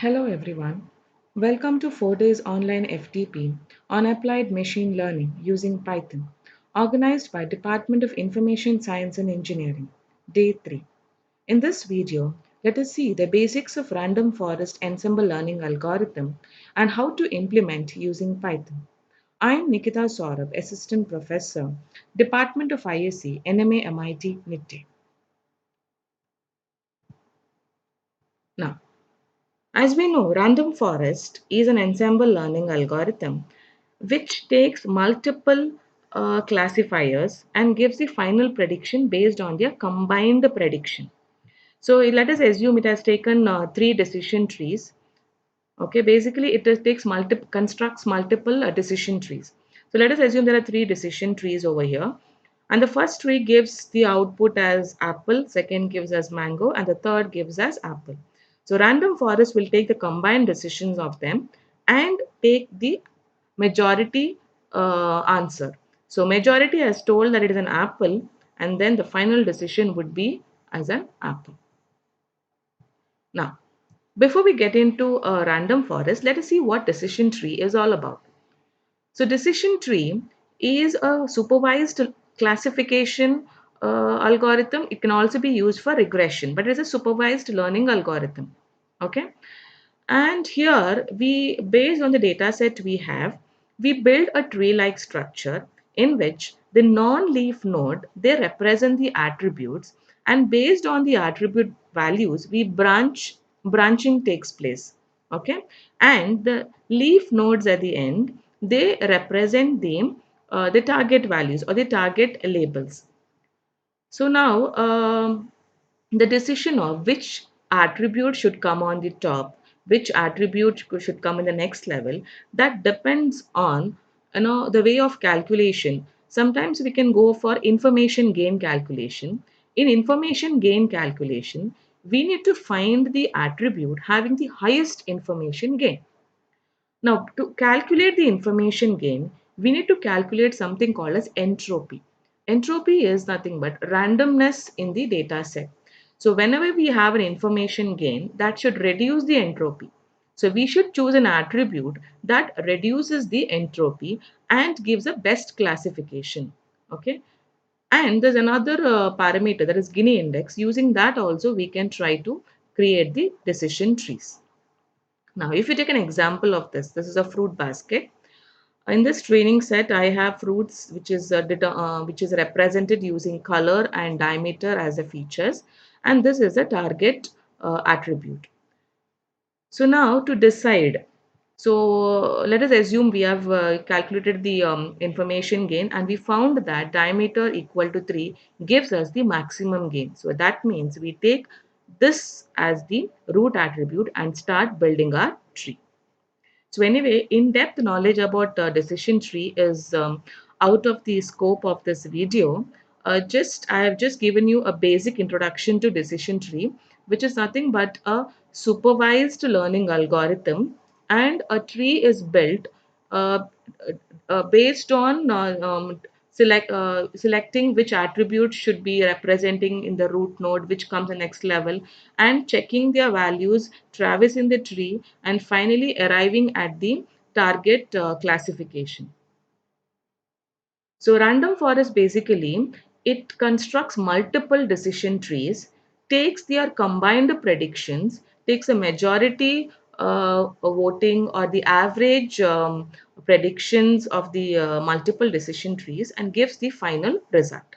Hello everyone. Welcome to 4 days online FTP on applied machine learning using Python, organized by Department of Information Science and Engineering, day 3. In this video, let us see the basics of random forest ensemble learning algorithm and how to implement using Python. I am Nikitha Saurabh, Assistant Professor, Department of ISC, NMAMIT, Nitte. Now, as we know, random forest is an ensemble learning algorithm which takes multiple classifiers and gives the final prediction based on their combined prediction. So let us assume it has taken three decision trees. Okay, basically takes multiple constructs multiple decision trees. So let us assume there are three decision trees over here, and the first tree gives the output as apple, second gives as mango, and the third gives as apple. So random forest will take the combined decisions of them and take the majority answer. So majority has told that it is an apple, and then the final decision would be as an apple. Now, before we get into a random forest, let us see what decision tree is all about. So decision tree is a supervised classification algorithm. It can also be used for regression, but it is a supervised learning algorithm. Okay. And here we, based on the data set we have, we build a tree-like structure in which the non-leaf node, they represent the attributes, and based on the attribute values, branching takes place. Okay. And the leaf nodes at the end, they represent the target values or the target labels. So now the decision of which attribute should come on the top, which attribute should come in the next level, that depends on the way of calculation. Sometimes we can go for information gain calculation. In information gain calculation, we need to find the attribute having the highest information gain. Now, to calculate the information gain, we need to calculate something called as entropy. Entropy is nothing but randomness in the data set. So, whenever we have an information gain, that should reduce the entropy. So, we should choose an attribute that reduces the entropy and gives a best classification. Okay. And there's another parameter, that is Gini index. Using that also, we can try to create the decision trees. Now, if you take an example of this is a fruit basket. In this training set, I have fruits which is represented using color and diameter as the features, and this is a target attribute. So now to decide, so let us assume we have calculated the information gain, and we found that diameter equal to 3 gives us the maximum gain. So that means we take this as the root attribute and start building our tree. So anyway, in-depth knowledge about decision tree is out of the scope of this video. I have just given you a basic introduction to decision tree, which is nothing but a supervised learning algorithm, and a tree is built uh, based on selecting which attribute should be representing in the root node, which comes the next level, and checking their values, traversing the tree, and finally arriving at the target classification. So random forest basically, it constructs multiple decision trees, takes their combined predictions, takes a majority voting or the average predictions of the multiple decision trees and gives the final result.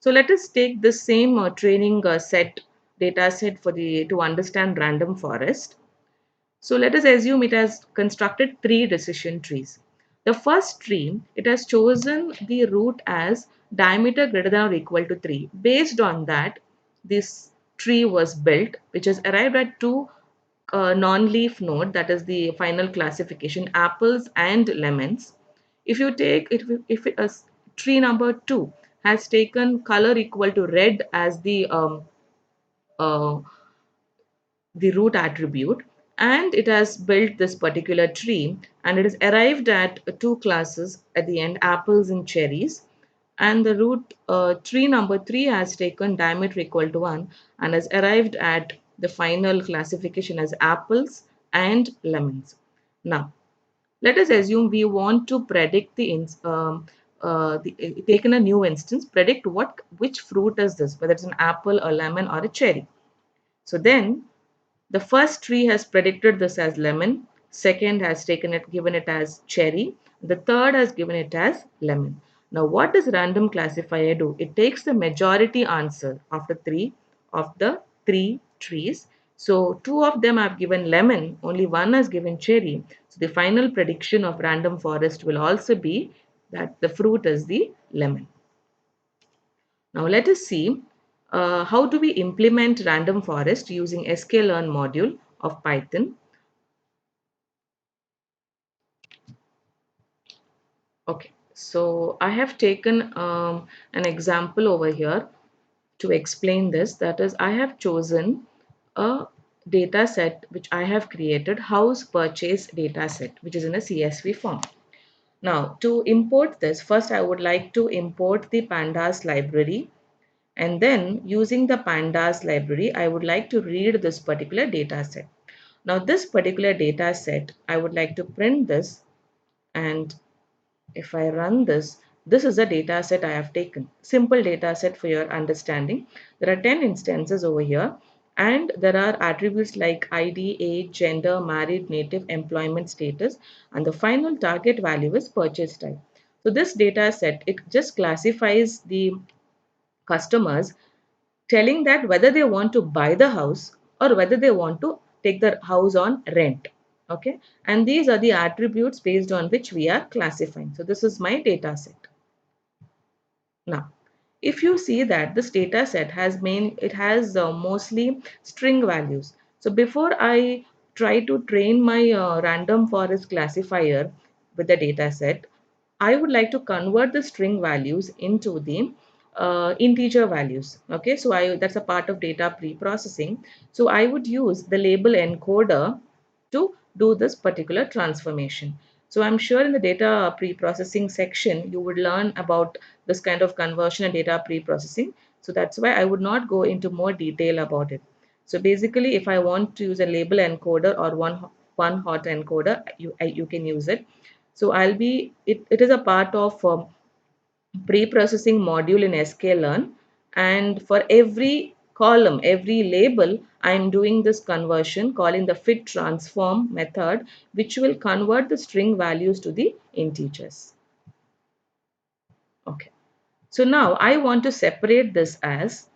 So let us take this same training set data set for the to understand random forest. So let us assume it has constructed three decision trees. The first tree, it has chosen the root as diameter greater than or equal to 3. Based on that, this tree was built, which has arrived at two non-leaf node, that is the final classification, apples and lemons. If you take it, if it, tree number 2 has taken color equal to red as uh, the root attribute, and it has built this particular tree, and it has arrived at two classes at the end, apples and cherries, and the root tree number 3 has taken diameter equal to 1 and has arrived at the final classification as apples and lemons. Now, let us assume we want to predict taken a new instance, predict which fruit is this, whether it's an apple, a lemon, or a cherry. So then the first tree has predicted this as lemon, second has taken it, given it as cherry, the third has given it as lemon. Now, what does random classifier do? It takes the majority answer after three of the three trees. So, two of them have given lemon, only one has given cherry. So, the final prediction of random forest will also be that the fruit is the lemon. Now let us see how do we implement random forest using sklearn module of Python. Okay, so I have taken an example over here to explain this. That is, I have chosen a data set which I have created, house purchase data set, which is in a CSV form. Now, to import this, first I would like to import the pandas library. And then using the pandas library, I would like to read this particular data set. Now this particular data set, I would like to print this, and if I run this, this is a data set I have taken. Simple data set for your understanding. There are 10 instances over here, and there are attributes like ID, age, gender, married, native, employment status, and the final target value is purchase type. So this data set, it just classifies the customers, telling that whether they want to buy the house or whether they want to take the house on rent. Okay, and these are the attributes based on which we are classifying. So this is my data set. Now, if you see that this data set has mostly string values. So before I try to train my random forest classifier with the data set, I would like to convert the string values into the integer values. Okay, so that's a part of data pre-processing. So I would use the label encoder to do this particular transformation. So I'm sure in the data pre-processing section, you would learn about this kind of conversion and data pre-processing. So that's why I would not go into more detail about it. So basically, if I want to use a label encoder or one hot encoder, you can use it. So it is a part of pre-processing module in sklearn, and for every column, every label, I am doing this conversion calling the fit transform method, which will convert the string values to the integers. Okay, so now I want to separate this as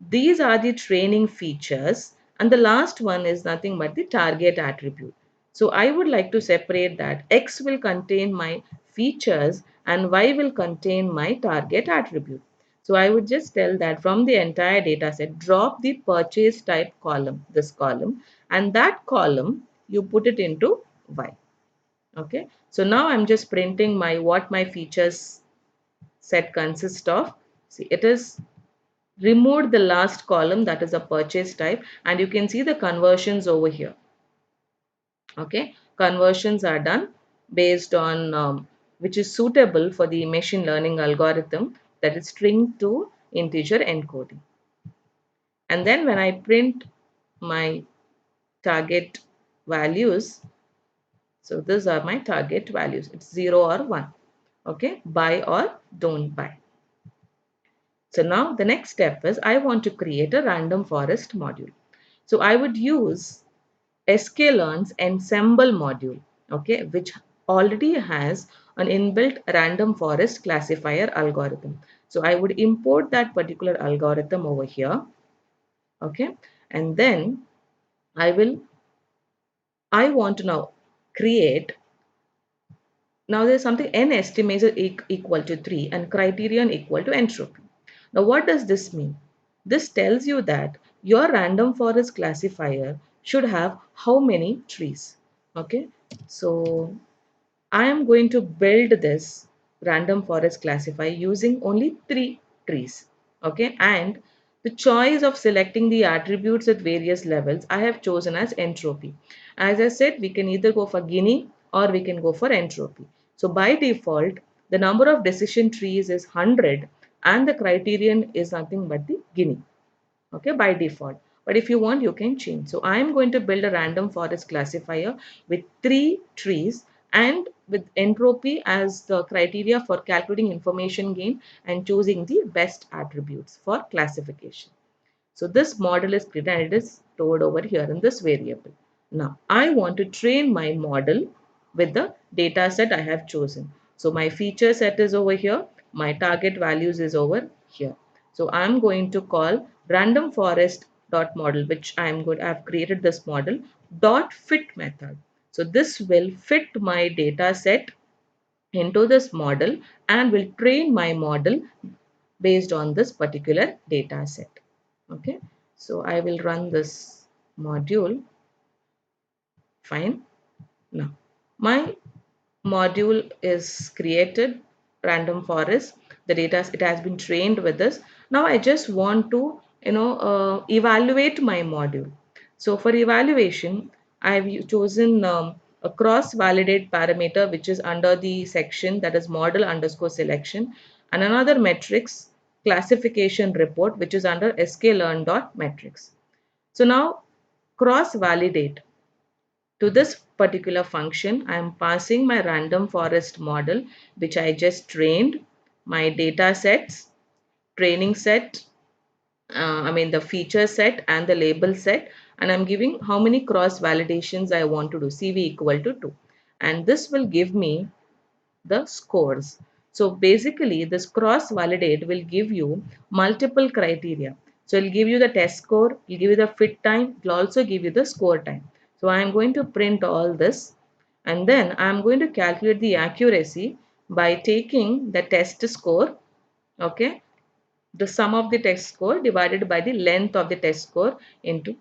these are the training features, and the last one is nothing but the target attribute. So I would like to separate that X will contain my features and Y will contain my target attribute. So I would just tell that from the entire data set, drop the purchase type column, this column, and that column you put it into Y. Okay. So now I'm just printing what my features set consists of. See, it is removed the last column, that is a purchase type, and you can see the conversions over here. Okay, conversions are done based on which is suitable for the machine learning algorithm, that is string to integer encoding. And then when I print my target values, so these are my target values, it's 0 or 1. Okay, buy or don't buy. So now the next step is I want to create a random forest module. So I would use sklearn's ensemble module, okay, which already has an inbuilt random forest classifier algorithm. So I would import that particular algorithm over here, okay, and then I want to now create. Now there's something n estimator equal to 3 and criterion equal to entropy. Now what does this mean? This tells you that your random forest classifier should have how many trees. Okay, so I am going to build this random forest classifier using only 3 trees. Okay, and the choice of selecting the attributes at various levels I have chosen as entropy. As I said, we can either go for Gini or we can go for entropy. So by default, the number of decision trees is 100 and the criterion is nothing but the Gini. Okay, by default. but if you want, you can change. So I am going to build a random forest classifier with 3 trees and with entropy as the criteria for calculating information gain and choosing the best attributes for classification. So this model is created and it is stored over here in this variable. Now I want to train my model with the data set I have chosen. So my feature set is over here. My target values is over here. So I'm going to call random forest dot model, which I'm going to have created this model dot fit method. So this will fit my data set into this model and will train my model based on this particular data set. Okay, so I will run this module. Fine. Now my module is created, random forest, the data it has been trained with this. Now I just want to evaluate my module. So for evaluation I've chosen a cross validate parameter, which is under the section that is model underscore selection, and another metrics classification report, which is under sklearn.metrics. So now cross validate, to this particular function, I am passing my random forest model, which I just trained, my data sets, training set, the feature set and the label set, and I'm giving how many cross validations I want to do, CV equal to 2. And this will give me the scores. So basically this cross validate will give you multiple criteria. So it'll give you the test score, it'll give you the fit time, it'll also give you the score time. So I'm going to print all this and then I'm going to calculate the accuracy by taking the test score, okay, the sum of the test score divided by the length of the test score into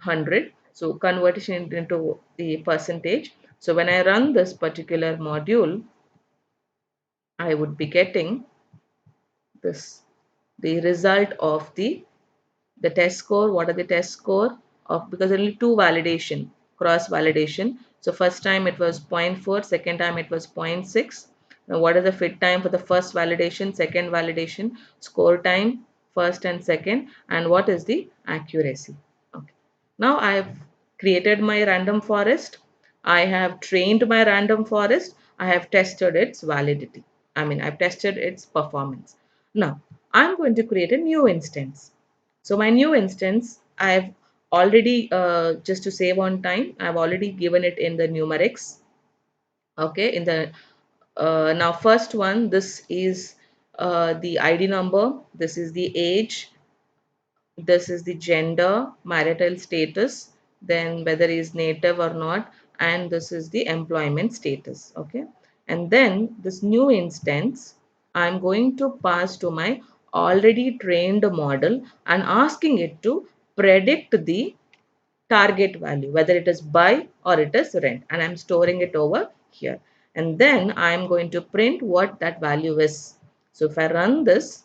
100. So conversion into the percentage. So when I run this particular module, I would be getting this, the result of the test score. What are the test score of, because only two validation, cross validation. So first time it was 0.4, second time it was 0.6. Now what is the fit time for the first validation, second validation, score time first and second, and what is the accuracy. Okay, now I have created my random forest, I have trained my random forest, I have tested its validity, I've tested its performance. Now I'm going to create a new instance. So my new instance, I've already, just to save on time, I've already given it in the numerics. Okay, in the, now first one, this is the ID number, this is the age, this is the gender, marital status, then whether he is native or not, and this is the employment status. Okay, and then this new instance I'm going to pass to my already trained model and asking it to predict the target value, whether it is buy or it is rent, and I'm storing it over here. And then I'm going to print what that value is. So if I run this,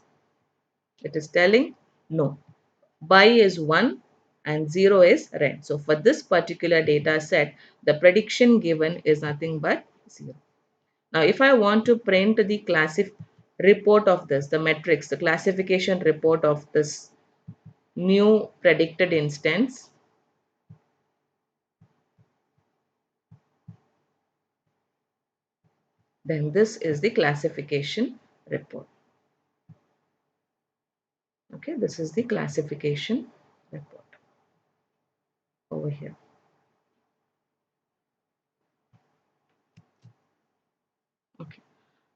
it is telling no, buy is 1 and 0 is rent. So for this particular data set, the prediction given is nothing but 0. Now if I want to print the report of this, the metrics, the classification report of this new predicted instance, then this is the classification report. Okay, this is the classification report over here. Okay.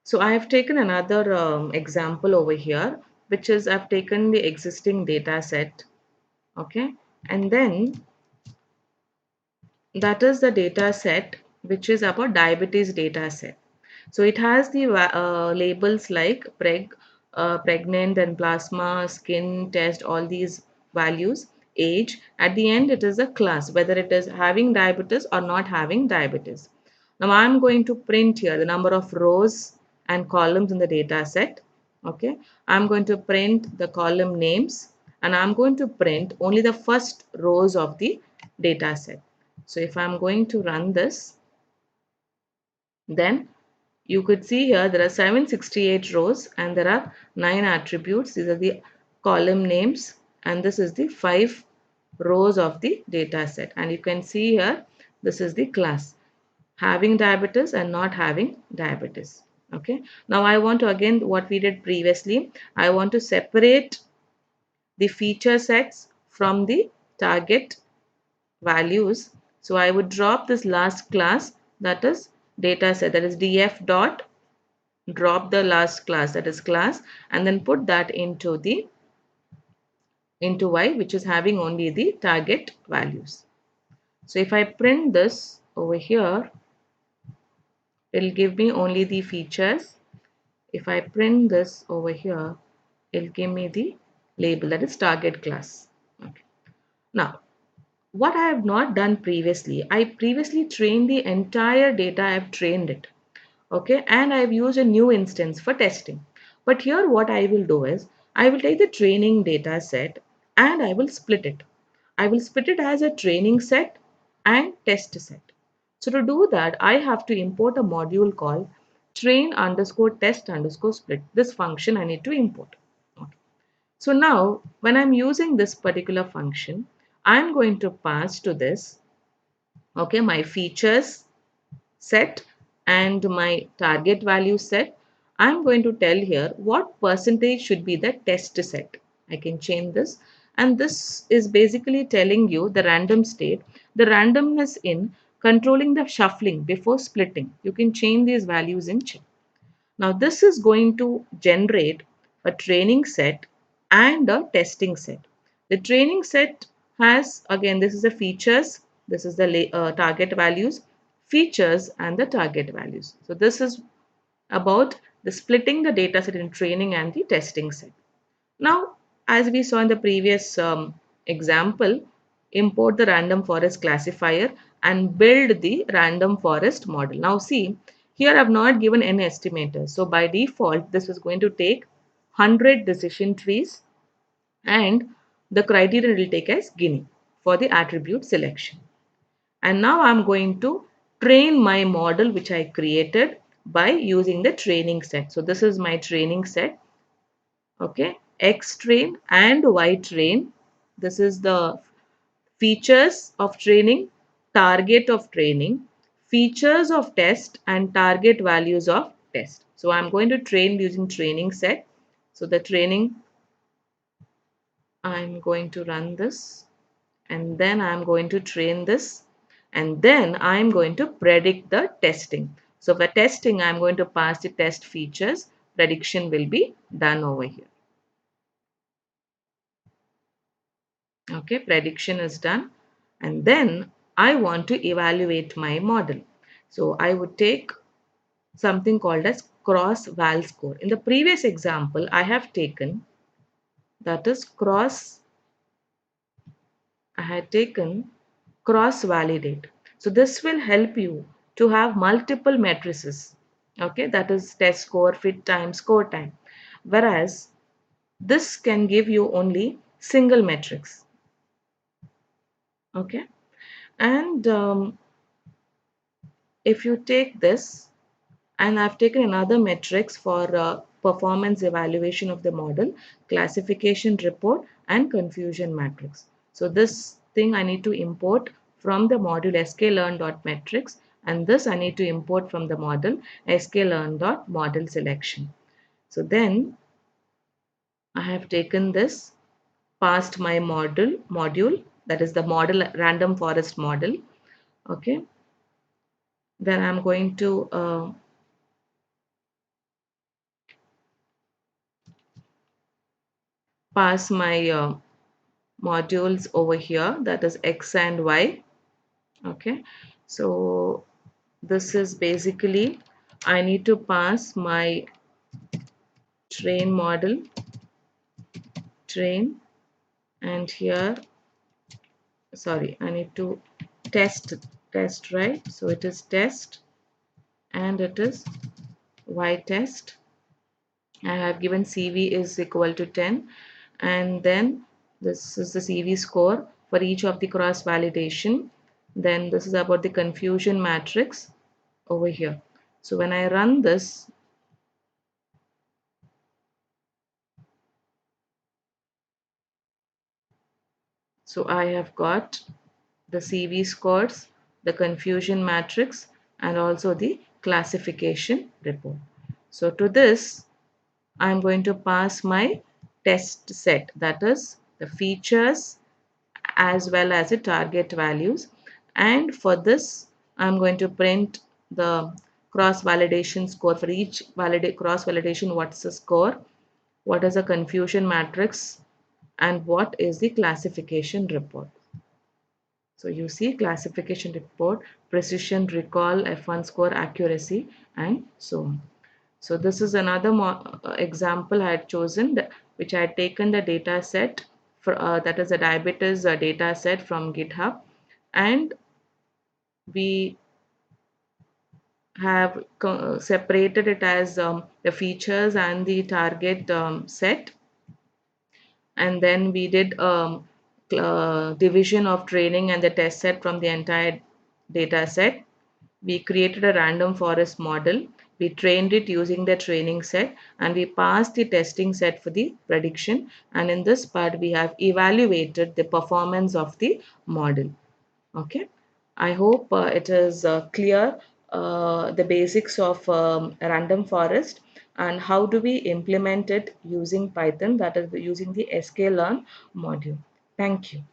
So I have taken another example over here, which is I've taken the existing data set, okay, and then that is the data set which is about diabetes data set. So it has the labels like pregnant and plasma, skin test, all these values, age. At the end, it is a class, whether it is having diabetes or not having diabetes. Now I'm going to print here the number of rows and columns in the data set. Okay, I'm going to print the column names and I'm going to print only the first rows of the data set. So if I'm going to run this, then you could see here there are 768 rows and there are 9 attributes. These are the column names and this is the 5 rows of the data set. And you can see here, this is the class having diabetes and not having diabetes. Okay. Now I want to again what we did previously, I want to separate the feature sets from the target values. So I would drop this last class, that is data set, that is df dot, drop the last class, that is class, and then put that into y, which is having only the target values. So if I print this over here, it'll give me only the features. If I print this over here, it'll give me the label, that is target class. Okay. Now, what I have not done previously, I previously trained the entire data, I have trained it. Okay, and I have used a new instance for testing. But here what I will do is, I will take the training data set and I will split it. I will split it as a training set and test set. So to do that, I have to import a module called train underscore test underscore split. This function I need to import. Okay. So now when I'm using this particular function, I'm going to pass to this, okay, my features set and my target value set. I'm going to tell here what percentage should be the test set. I can change this, and this is basically telling you the random state, the randomness in controlling the shuffling before splitting. You can change these values in check. Now this is going to generate a training set and a testing set. The training set has, again, this is the features, this is the target values, features and the target values. So this is about the splitting the data set in training and the testing set. Now, as we saw in the previous example, import the random forest classifier and build the random forest model. Now see, here I have not given any estimator. So by default, this is going to take 100 decision trees and the criteria will take as Guinea for the attribute selection. And now I'm going to train my model which I created by using the training set. So this is my training set. Okay, X train and Y train. This is the features of training, target of training, features of test and target values of test. So I'm going to train using training set. So the training, I'm going to run this and then I'm going to train this and then I'm going to predict the testing. So for testing, I'm going to pass the test features. Prediction will be done over here. Okay, prediction is done. And then I want to evaluate my model. So I would take something called as cross val score. In the previous example, I have taken, that is I had taken cross validate. So this will help you to have multiple matrices. Okay, that is test score, fit time, score time. Whereas this can give you only single metrics. Okay, and if you take this, and I've taken another metrics for performance evaluation of the model, classification report and confusion matrix. So this thing I need to import from the module sklearn.metrics, and this I need to import from the model sklearn.model selection. So then I have taken this, passed my module, that is the model random forest model. Okay, then I'm going to pass my modules over here, that is x and y. Okay, so this is basically I need to pass my train model, train, and here, sorry, I need to test, right? So it is test and it is y test. I have given CV is equal to 10, and then this is the CV score for each of the cross validation. Then this is about the confusion matrix over here. So when I run this, So I have got the CV scores, the confusion matrix, and also the classification report. So to this, I'm going to pass my test set, that is the features as well as the target values. And for this, I'm going to print the cross validation score for each cross validation. What's the score? What is the confusion matrix? And what is the classification report? So you see classification report, precision, recall, F1 score, accuracy, and so on. So this is another example I had chosen, which I had taken the data set for that is a diabetes data set from GitHub, and we have separated it as the features and the target set, and then we did division of training and the test set from the entire data set. We created a random forest model. We trained it using the training set, and we passed the testing set for the prediction. And in this part, we have evaluated the performance of the model. Okay. I hope it is clear the basics of random forest and how do we implement it using Python, that is using the sklearn module. Thank you.